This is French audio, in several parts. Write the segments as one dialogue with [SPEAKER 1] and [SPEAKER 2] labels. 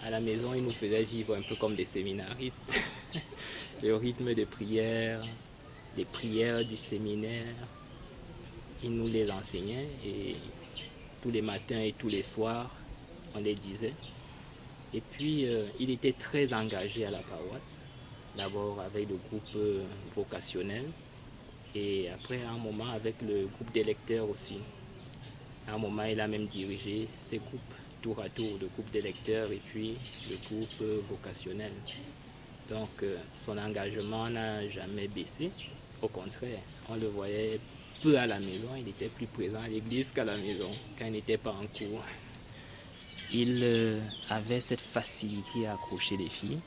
[SPEAKER 1] À la maison, il nous faisait vivre un peu comme des séminaristes. Le rythme de prière, les prières du séminaire, il nous les enseignait et tous les matins et tous les soirs, on les disait. Et puis, il était très engagé à la paroisse, d'abord avec le groupe vocationnel et après, à un moment, avec le groupe des lecteurs aussi. À un moment, il a même dirigé ces groupes tour à tour, le groupe des lecteurs et puis le groupe vocationnel. Donc, son engagement n'a jamais baissé. Au contraire, on le voyait peu à la maison, il était plus présent à l'église qu'à la maison quand il n'était pas en cours. Il avait cette facilité à accrocher les filles,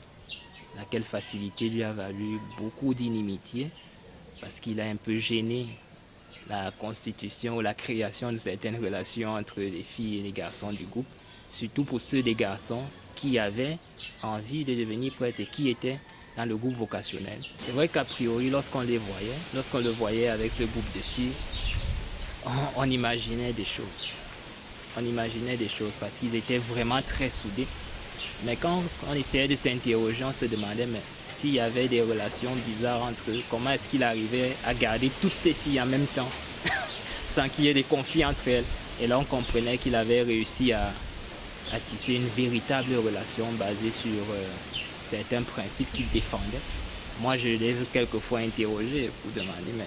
[SPEAKER 1] laquelle facilité lui a valu beaucoup d'inimitié parce qu'il a un peu gêné la constitution ou la création de certaines relations entre les filles et les garçons du groupe, surtout pour ceux des garçons qui avaient envie de devenir prêtres et qui étaient dans le groupe vocationnel. C'est vrai qu'a priori, lorsqu'on le voyait avec ce groupe de filles, on imaginait des choses. On imaginait des choses parce qu'ils étaient vraiment très soudés. Mais quand on essayait de s'interroger, on se demandait mais s'il y avait des relations bizarres entre eux, comment est-ce qu'il arrivait à garder toutes ces filles en même temps sans qu'il y ait des conflits entre elles. Et là, on comprenait qu'il avait réussi à tisser une véritable relation basée sur certains principes qu'il défendait. Moi, je l'ai quelquefois interrogé pour demander, mais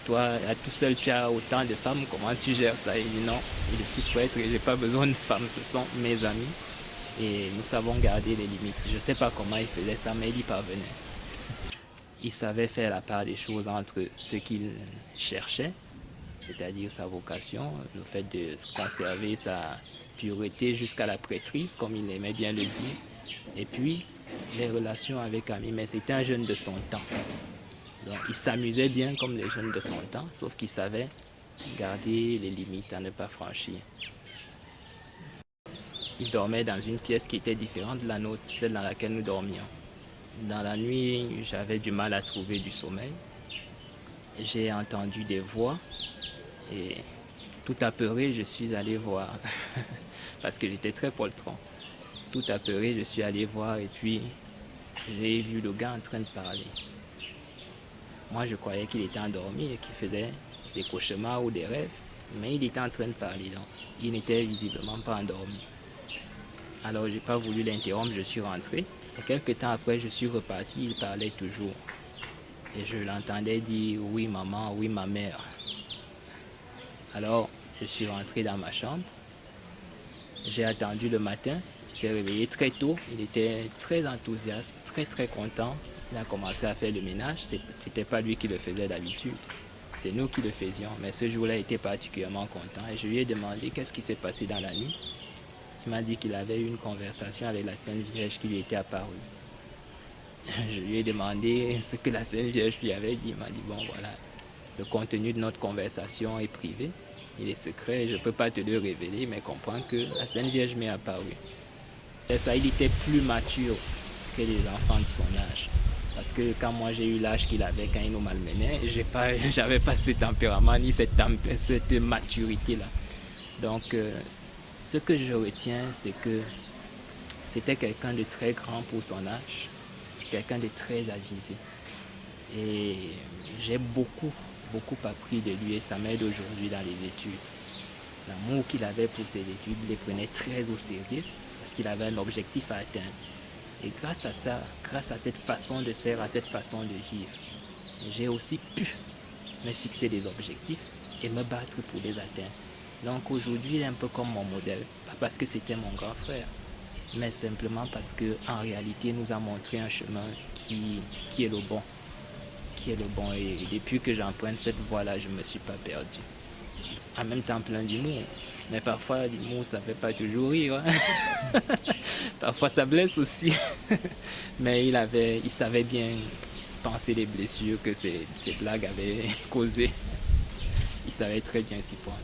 [SPEAKER 1] toi, à tout seul, tu as autant de femmes, comment tu gères ça? Il dit non, je suis prêtre et je n'ai pas besoin de femmes, ce sont mes amis. Et nous savons garder les limites. Je ne sais pas comment il faisait ça, mais il y parvenait. Il savait faire la part des choses entre ce qu'il cherchait, c'est-à-dire sa vocation, le fait de conserver sa pureté jusqu'à la prêtrise, comme il aimait bien le dire, et puis les relations avec amis. Mais c'était un jeune de son temps. Donc, il s'amusait bien comme les jeunes de son temps, sauf qu'il savait garder les limites à ne pas franchir. Il dormait dans une pièce qui était différente de la nôtre, celle dans laquelle nous dormions. Dans la nuit, j'avais du mal à trouver du sommeil. J'ai entendu des voix et tout apeuré, je suis allé voir, parce que j'étais très poltron. Tout apeuré, je suis allé voir et puis j'ai vu le gars en train de parler. Moi, je croyais qu'il était endormi et qu'il faisait des cauchemars ou des rêves, mais il était en train de parler, donc il n'était visiblement pas endormi. Alors, je n'ai pas voulu l'interrompre, je suis rentré. Et quelques temps après, je suis reparti, il parlait toujours. Et je l'entendais dire oui maman, oui ma mère. Alors, je suis rentré dans ma chambre. J'ai attendu le matin. Il s'est réveillé très tôt. Il était très enthousiaste, très content. Il a commencé à faire le ménage. Ce n'était pas lui qui le faisait d'habitude. C'est nous qui le faisions. Mais ce jour-là, il était particulièrement content. Et je lui ai demandé qu'est-ce qui s'est passé dans la nuit. Il m'a dit qu'il avait eu une conversation avec la Sainte Vierge qui lui était apparue. Je lui ai demandé ce que la Sainte Vierge lui avait dit. Il m'a dit, bon voilà, le contenu de notre conversation est privé. Il est secret, je ne peux pas te le révéler, mais comprends que la Sainte Vierge m'est apparue. Et ça, il était plus mature que les enfants de son âge. Parce que quand moi j'ai eu l'âge qu'il avait quand il nous malmenait, j'avais pas ce tempérament ni cette maturité-là. Donc, ce que je retiens, c'est que c'était quelqu'un de très grand pour son âge, quelqu'un de très avisé. Et j'ai beaucoup appris de lui et ça m'aide aujourd'hui dans les études. L'amour qu'il avait pour ses études, il les prenait très au sérieux parce qu'il avait un objectif à atteindre. Et grâce à ça, grâce à cette façon de faire, à cette façon de vivre, j'ai aussi pu me fixer des objectifs et me battre pour les atteindre. Donc aujourd'hui, il est un peu comme mon modèle, pas parce que c'était mon grand frère, mais simplement parce qu'en réalité, il nous a montré un chemin qui est le bon. Qui est le bon. Et depuis que j'emprunte cette voie-là, je ne me suis pas perdu. En même temps, plein d'humour. Mais parfois, l'humour, ça ne fait pas toujours rire. Hein. Parfois, ça blesse aussi. Mais il savait bien penser les blessures que ces blagues avaient causées. Il savait très bien s'y prendre.